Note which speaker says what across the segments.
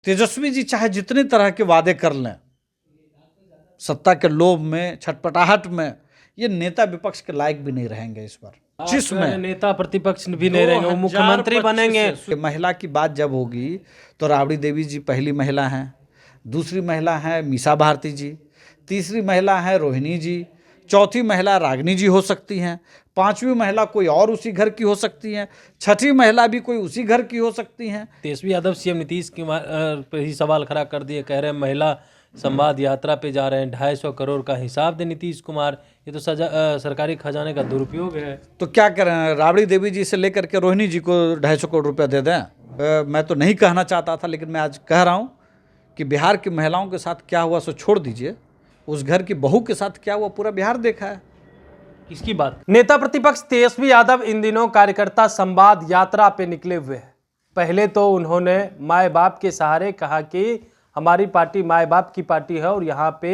Speaker 1: तेजस्वी जी चाहे जितने तरह के वादे कर लें, सत्ता के लोभ में, छटपटाहट में, ये नेता विपक्ष के लायक भी नहीं रहेंगे इस बार।
Speaker 2: जिसमें नेता प्रतिपक्ष भी नहीं रहेंगे, वो मुख्यमंत्री बनेंगे।
Speaker 1: महिला की बात जब होगी तो राबड़ी देवी जी पहली महिला हैं, दूसरी महिला है मीसा भारती जी, तीसरी महिला है रोहिणी जी, चौथी महिला रागिनी जी हो सकती हैं, पांचवी महिला कोई और उसी घर की हो सकती हैं, छठी महिला भी कोई उसी घर की हो सकती हैं।
Speaker 2: तेजस्वी यादव सीएम नीतीश कुमार पे ही सवाल खड़ा कर दिए, कह रहे हैं महिला संवाद यात्रा पे जा रहे हैं, 250 करोड़ का हिसाब दे नीतीश कुमार, ये तो सरकारी खजाने का दुरुपयोग है।
Speaker 1: तो क्या करें, राबड़ी देवी जी से लेकर के रोहिणी जी को 250 करोड़ रुपया दे दें? मैं तो नहीं कहना चाहता था, लेकिन मैं आज कह रहा हूँ कि बिहार की महिलाओं के साथ क्या हुआ सो छोड़ दीजिए, उस घर की बहू के साथ क्या हुआ पूरा बिहार देखा है।
Speaker 2: किसकी बात? नेता प्रतिपक्ष तेजस्वी यादव इन दिनों कार्यकर्ता संवाद यात्रा पे निकले हुए हैं। पहले तो उन्होंने माए बाप के सहारे कहा कि हमारी पार्टी माए बाप की पार्टी है और यहाँ पे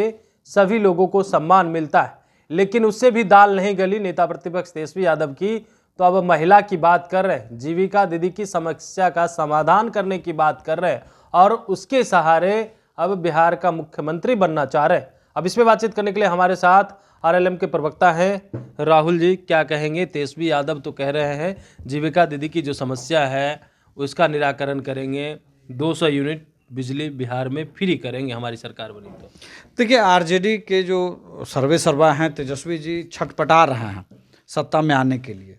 Speaker 2: सभी लोगों को सम्मान मिलता है, लेकिन उससे भी दाल नहीं गली नेता प्रतिपक्ष तेजस्वी यादव की। तो अब महिला की बात कर रहे हैं, जीविका दीदी की समस्या का समाधान करने की बात कर रहे हैं और उसके सहारे अब बिहार का मुख्यमंत्री बनना चाह रहे हैं। अब इस पे बातचीत करने के लिए हमारे साथ आरएलएम के प्रवक्ता हैं राहुल जी। क्या कहेंगे? तेजस्वी यादव तो कह रहे हैं जीविका दीदी की जो समस्या है उसका निराकरण करेंगे, 200 यूनिट बिजली बिहार में फ्री करेंगे हमारी सरकार बनी तो।
Speaker 1: देखिए, आरजेडी के जो सर्वे सर्वा हैं, तेजस्वी जी छटपटा रहे हैं सत्ता में आने के लिए,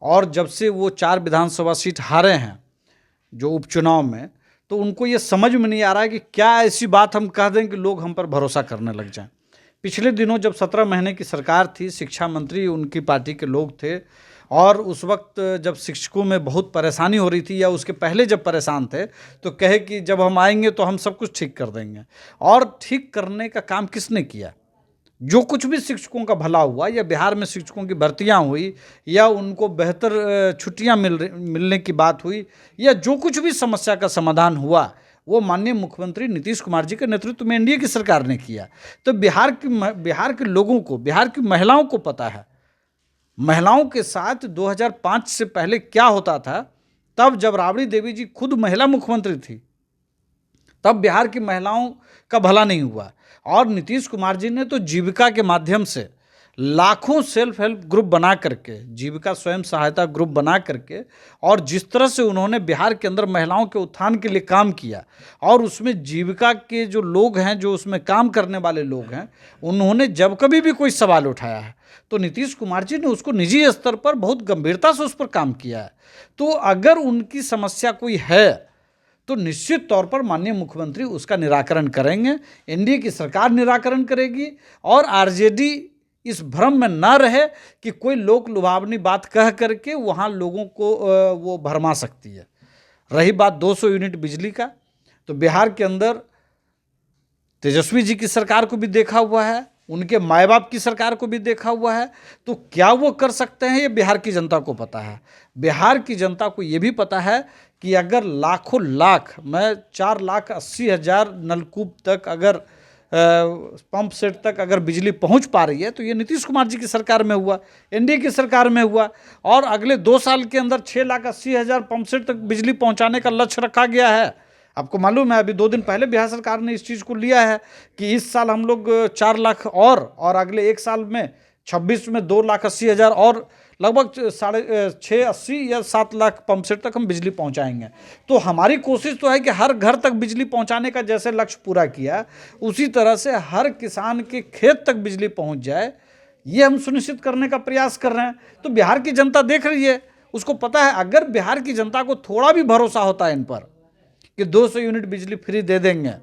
Speaker 1: और जब से वो 4 विधानसभा सीट हारे हैं जो उपचुनाव में, तो उनको ये समझ में नहीं आ रहा है कि क्या ऐसी बात हम कह दें कि लोग हम पर भरोसा करने लग जाएं। पिछले दिनों जब 17 महीने की सरकार थी, शिक्षा मंत्री उनकी पार्टी के लोग थे, और उस वक्त जब शिक्षकों में बहुत परेशानी हो रही थी, या उसके पहले जब परेशान थे, तो कहे कि जब हम आएंगे तो हम सब कुछ ठीक कर देंगे। और ठीक करने का काम किसने किया? जो कुछ भी शिक्षकों का भला हुआ, या बिहार में शिक्षकों की भर्तियां हुई, या उनको बेहतर छुट्टियां मिलने की बात हुई, या जो कुछ भी समस्या का समाधान हुआ, वो माननीय मुख्यमंत्री नीतीश कुमार जी के नेतृत्व में एनडीए की सरकार ने किया। तो बिहार के लोगों को, बिहार की महिलाओं को पता है महिलाओं के साथ 2005 से पहले क्या होता था। तब जब राबड़ी देवी जी खुद महिला मुख्यमंत्री थी, तब बिहार की महिलाओं का भला नहीं हुआ। और नीतीश कुमार जी ने तो जीविका के माध्यम से लाखों सेल्फ हेल्प ग्रुप बना करके, जीविका स्वयं सहायता ग्रुप बना करके, और जिस तरह से उन्होंने बिहार के अंदर महिलाओं के उत्थान के लिए काम किया, और उसमें जीविका के जो लोग हैं, जो उसमें काम करने वाले लोग हैं, उन्होंने जब कभी भी कोई सवाल उठाया है तो नीतीश कुमार जी ने उसको निजी स्तर पर बहुत गंभीरता से उस पर काम किया है। तो अगर उनकी समस्या कोई है तो निश्चित तौर पर माननीय मुख्यमंत्री उसका निराकरण करेंगे, एनडीए की सरकार निराकरण करेगी, और आरजेडी इस भ्रम में ना रहे कि कोई लोक लुभावनी बात कह करके वहाँ लोगों को वो भरमा सकती है। रही बात 200 यूनिट बिजली का, तो बिहार के अंदर तेजस्वी जी की सरकार को भी देखा हुआ है, उनके माए बाप की सरकार को भी देखा हुआ है। तो क्या वो कर सकते हैं, ये बिहार की जनता को पता है। बिहार की जनता को ये भी पता है कि अगर लाखों लाख, मैं 4,80,000 नलकूप तक, अगर पंप सेट तक अगर बिजली पहुंच पा रही है, तो ये नीतीश कुमार जी की सरकार में हुआ, एनडीए की सरकार में हुआ। और अगले 2 साल के अंदर 6,80,000 पंप सेट तक बिजली पहुंचाने का लक्ष्य रखा गया है। आपको मालूम है, अभी 2 दिन पहले बिहार सरकार ने इस चीज़ को लिया है कि इस साल हम लोग 4 लाख और अगले 1 साल में 26 में 2,80,000 और लगभग 6.80 या 7 लाख पंप सेट तक हम बिजली पहुंचाएंगे। तो हमारी कोशिश तो है कि हर घर तक बिजली पहुंचाने का जैसे लक्ष्य पूरा किया, उसी तरह से हर किसान के खेत तक बिजली पहुंच जाए, ये हम सुनिश्चित करने का प्रयास कर रहे हैं। तो बिहार की जनता देख रही है, उसको पता है। अगर बिहार की जनता को थोड़ा भी भरोसा होता है इन पर कि 200 यूनिट बिजली फ्री दे देंगे,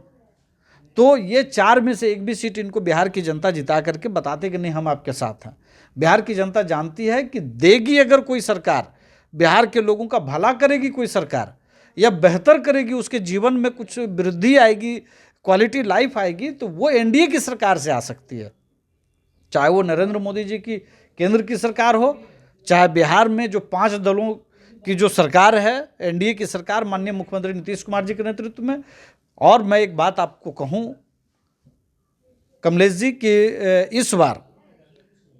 Speaker 1: तो ये 4 में से 1 भी सीट इनको बिहार की जनता जिता करके बताते कि नहीं, हम आपके साथ हैं। बिहार की जनता जानती है कि देगी अगर कोई सरकार, बिहार के लोगों का भला करेगी कोई सरकार, या बेहतर करेगी, उसके जीवन में कुछ वृद्धि आएगी, क्वालिटी लाइफ आएगी, तो वो एनडीए की सरकार से आ सकती है। चाहे वो नरेंद्र मोदी जी की केंद्र की सरकार हो, चाहे बिहार में जो 5 दलों की जो सरकार है, एनडीए की सरकार माननीय मुख्यमंत्री नीतीश कुमार जी के नेतृत्व में। और मैं एक बात आपको कहूं कमलेश जी कि इस बार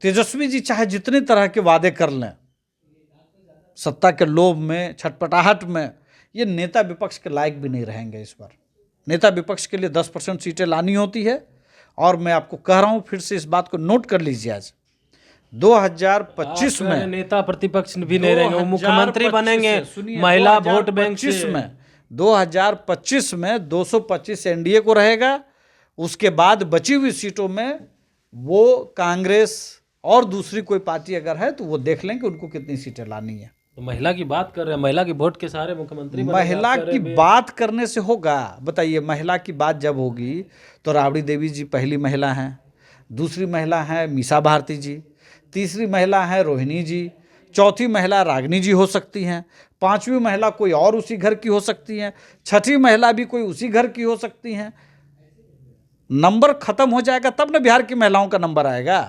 Speaker 1: तेजस्वी जी चाहे जितने तरह के वादे कर लें, सत्ता के लोभ में, छटपटाहट में, ये नेता विपक्ष के लायक भी नहीं रहेंगे इस बार। नेता विपक्ष के लिए 10% सीटें लानी होती है। और मैं आपको कह रहा हूं, फिर से इस बात को नोट कर लीजिए, आज 2025 में
Speaker 2: नेता प्रतिपक्ष भी नहीं रहेंगे, वो मुख्यमंत्री
Speaker 1: 2025
Speaker 2: बनेंगे
Speaker 1: सुनिए,
Speaker 2: महिला वोट बैंक
Speaker 1: 2025
Speaker 2: से।
Speaker 1: में 2025 में 225 एनडीए को रहेगा। उसके बाद बची हुई सीटों में वो कांग्रेस और दूसरी कोई पार्टी अगर है तो वो देख लें कि उनको कितनी सीटें लानी है।
Speaker 2: तो महिला की बात कर रहे हैं, महिला की वोट के सारे मुख्यमंत्री बनेंगे,
Speaker 1: महिला
Speaker 2: आप कह
Speaker 1: की
Speaker 2: रहे हैं।
Speaker 1: बात करने से होगा? बताइए, महिला की बात जब होगी तो राबड़ी देवी जी पहली महिला हैं, दूसरी महिला हैं मीसा भारती जी, तीसरी महिला है रोहिणी जी, चौथी महिला रागिनी जी हो सकती हैं, पांचवी महिला कोई और उसी घर की हो सकती हैं, छठी महिला भी कोई उसी घर की हो सकती हैं। नंबर खत्म हो जाएगा तब ना बिहार की महिलाओं का नंबर आएगा।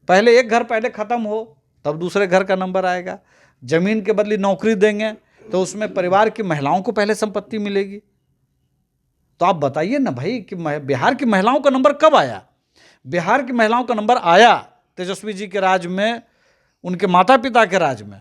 Speaker 1: पहले एक घर पहले खत्म हो तब दूसरे घर का नंबर आएगा। जमीन के बदले नौकरी देंगे तो उसमें परिवार की महिलाओं को पहले संपत्ति मिलेगी। तो आप बताइए ना भाई कि बिहार की महिलाओं का नंबर कब आया? बिहार की महिलाओं का नंबर आया तेजस्वी जी के राज में, उनके माता पिता के राज में।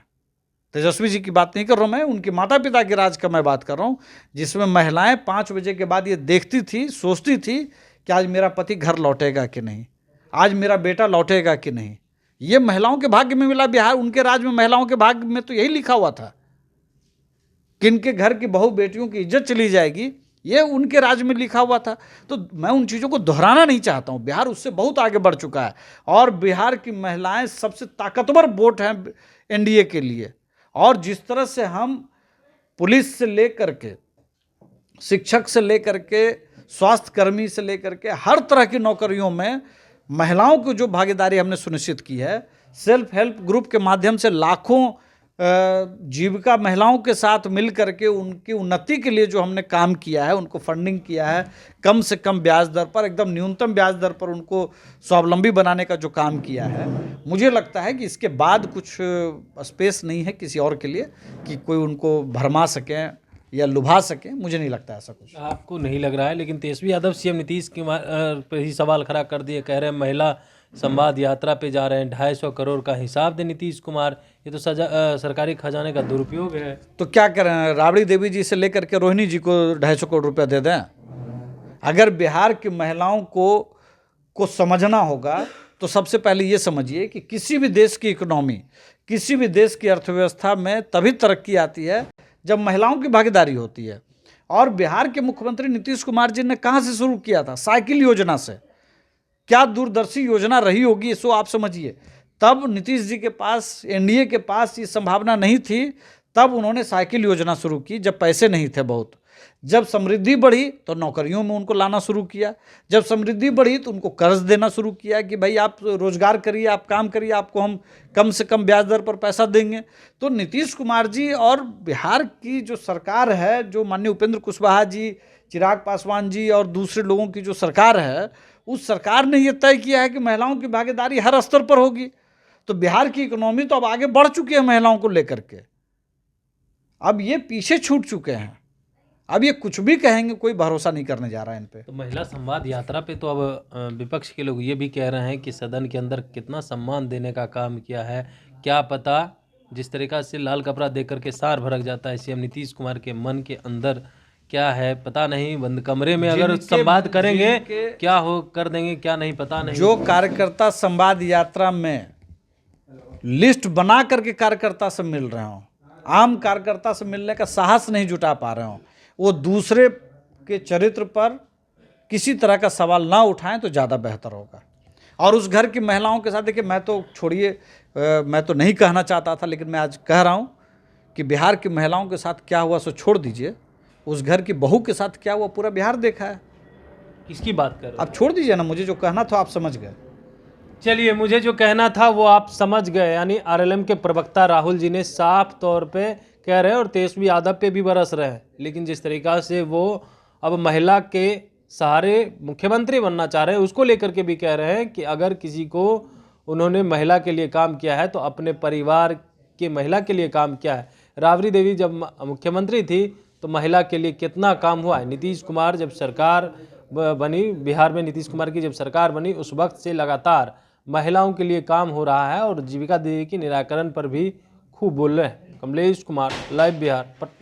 Speaker 1: तेजस्वी जी की बात नहीं कर रहा हूं मैं, उनके माता पिता के राज का मैं बात कर रहा हूं, जिसमें महिलाएं 5 बजे के बाद ये देखती थी, सोचती थी कि आज मेरा पति घर लौटेगा कि नहीं, आज मेरा बेटा लौटेगा कि नहीं। ये महिलाओं के भाग्य में मिला। बिहार उनके राज में महिलाओं के भाग्य में तो यही लिखा हुआ था कि इनके घर की बहू बेटियों की इज्जत चली जाएगी, ये उनके राज में लिखा हुआ था। तो मैं उन चीज़ों को दोहराना नहीं चाहता हूँ। बिहार उससे बहुत आगे बढ़ चुका है और बिहार की महिलाएं सबसे ताकतवर वोट हैं एनडीए के लिए। और जिस तरह से हम पुलिस से लेकर के, शिक्षक से लेकर के, स्वास्थ्य कर्मी से लेकर के हर तरह की नौकरियों में महिलाओं को जो भागीदारी हमने सुनिश्चित की है, सेल्फ हेल्प ग्रुप के माध्यम से लाखों जीविका महिलाओं के साथ मिल करके उनकी उन्नति के लिए जो हमने काम किया है, उनको फंडिंग किया है, कम से कम ब्याज दर पर, एकदम न्यूनतम ब्याज दर पर उनको स्वावलंबी बनाने का जो काम किया है, मुझे लगता है कि इसके बाद कुछ स्पेस नहीं है किसी और के लिए कि कोई उनको भरमा सकें या लुभा सकें। मुझे नहीं लगता ऐसा कुछ।
Speaker 2: आपको नहीं लग रहा है, लेकिन तेजस्वी यादव सीएम नीतीश कुमार पर ही सवाल खड़ा कर दिए, कह रहे हैं महिला संवाद यात्रा पे जा रहे हैं, 250 करोड़ का हिसाब दे नीतीश कुमार, ये तो सरकारी खजाने का दुरुपयोग है।
Speaker 1: तो क्या करें, राबड़ी देवी जी से लेकर के रोहिणी जी को 250 करोड़ रुपया दे दें? अगर बिहार की महिलाओं को समझना होगा तो सबसे पहले ये समझिए कि किसी भी देश की इकोनॉमी, किसी भी देश की अर्थव्यवस्था में तभी तरक्की आती है जब महिलाओं की भागीदारी होती है। और बिहार के मुख्यमंत्री नीतीश कुमार जी ने कहाँ से शुरू किया था? साइकिल योजना से। क्या दूरदर्शी योजना रही होगी इसको आप समझिए। तब नीतीश जी के पास, एनडीए के पास ये संभावना नहीं थी, तब उन्होंने साइकिल योजना शुरू की जब पैसे नहीं थे बहुत। जब समृद्धि बढ़ी तो नौकरियों में उनको लाना शुरू किया, जब समृद्धि बढ़ी तो उनको कर्ज देना शुरू किया कि भाई आप रोजगार करिए, आप काम करिए, आपको हम कम से कम ब्याज दर पर पैसा देंगे। तो नीतीश कुमार जी और बिहार की जो सरकार है, जो माननीय उपेंद्र कुशवाहा जी, चिराग पासवान जी और दूसरे लोगों की जो सरकार है, उस सरकार ने ये तय किया है कि महिलाओं की भागीदारी हर स्तर पर होगी। तो बिहार की इकोनॉमी तो अब आगे बढ़ चुकी है महिलाओं को लेकर के, अब ये पीछे छूट चुके हैं। अब ये कुछ भी कहेंगे, कोई भरोसा नहीं करने जा रहा है इन पे।
Speaker 2: तो महिला संवाद यात्रा पे तो अब विपक्ष के लोग ये भी कह रहे हैं कि सदन के अंदर कितना सम्मान देने का काम किया है, क्या पता जिस तरीका से लाल कपड़ा दे करके सार भड़क जाता है सीएम नीतीश कुमार के मन के अंदर क्या है पता नहीं। बंद कमरे में अगर संवाद करेंगे क्या हो कर देंगे क्या नहीं पता नहीं।
Speaker 1: जो कार्यकर्ता संवाद यात्रा में लिस्ट बना करके कार्यकर्ता से मिल रहे हो, आम कार्यकर्ता से मिलने का साहस नहीं जुटा पा रहे हो, वो दूसरे के चरित्र पर किसी तरह का सवाल ना उठाएं तो ज़्यादा बेहतर होगा। और उस घर की महिलाओं के साथ देखिए, मैं तो छोड़िए, मैं तो नहीं कहना चाहता था, लेकिन मैं आज कह रहा हूं कि बिहार की महिलाओं के साथ क्या हुआ सो छोड़ दीजिए, उस घर की बहू के साथ क्या हुआ पूरा बिहार देखा है।
Speaker 2: किसकी बात कर रहे हैं?
Speaker 1: आप छोड़ दीजिए ना, मुझे जो कहना था आप समझ गए।
Speaker 2: चलिए, मुझे जो कहना था वो आप समझ गए। यानी आरएलएम के प्रवक्ता राहुल जी ने साफ तौर पे कह रहे हैं और तेजस्वी यादव पे भी बरस रहे हैं, लेकिन जिस तरीका से वो अब महिला के सहारे मुख्यमंत्री बनना चाह रहे हैं उसको लेकर के भी कह रहे हैं कि अगर किसी को उन्होंने महिला के लिए काम किया है तो अपने परिवार के महिला के लिए काम किया है। राबड़ी देवी जब मुख्यमंत्री थी तो महिला के लिए कितना काम हुआ है। नीतीश कुमार जब सरकार बनी, बिहार में नीतीश कुमार की जब सरकार बनी उस वक्त से लगातार महिलाओं के लिए काम हो रहा है और जीविका दीदी के निराकरण पर भी खूब बोल रहे हैं। कमलेश कुमार, लाइव बिहार, पटना।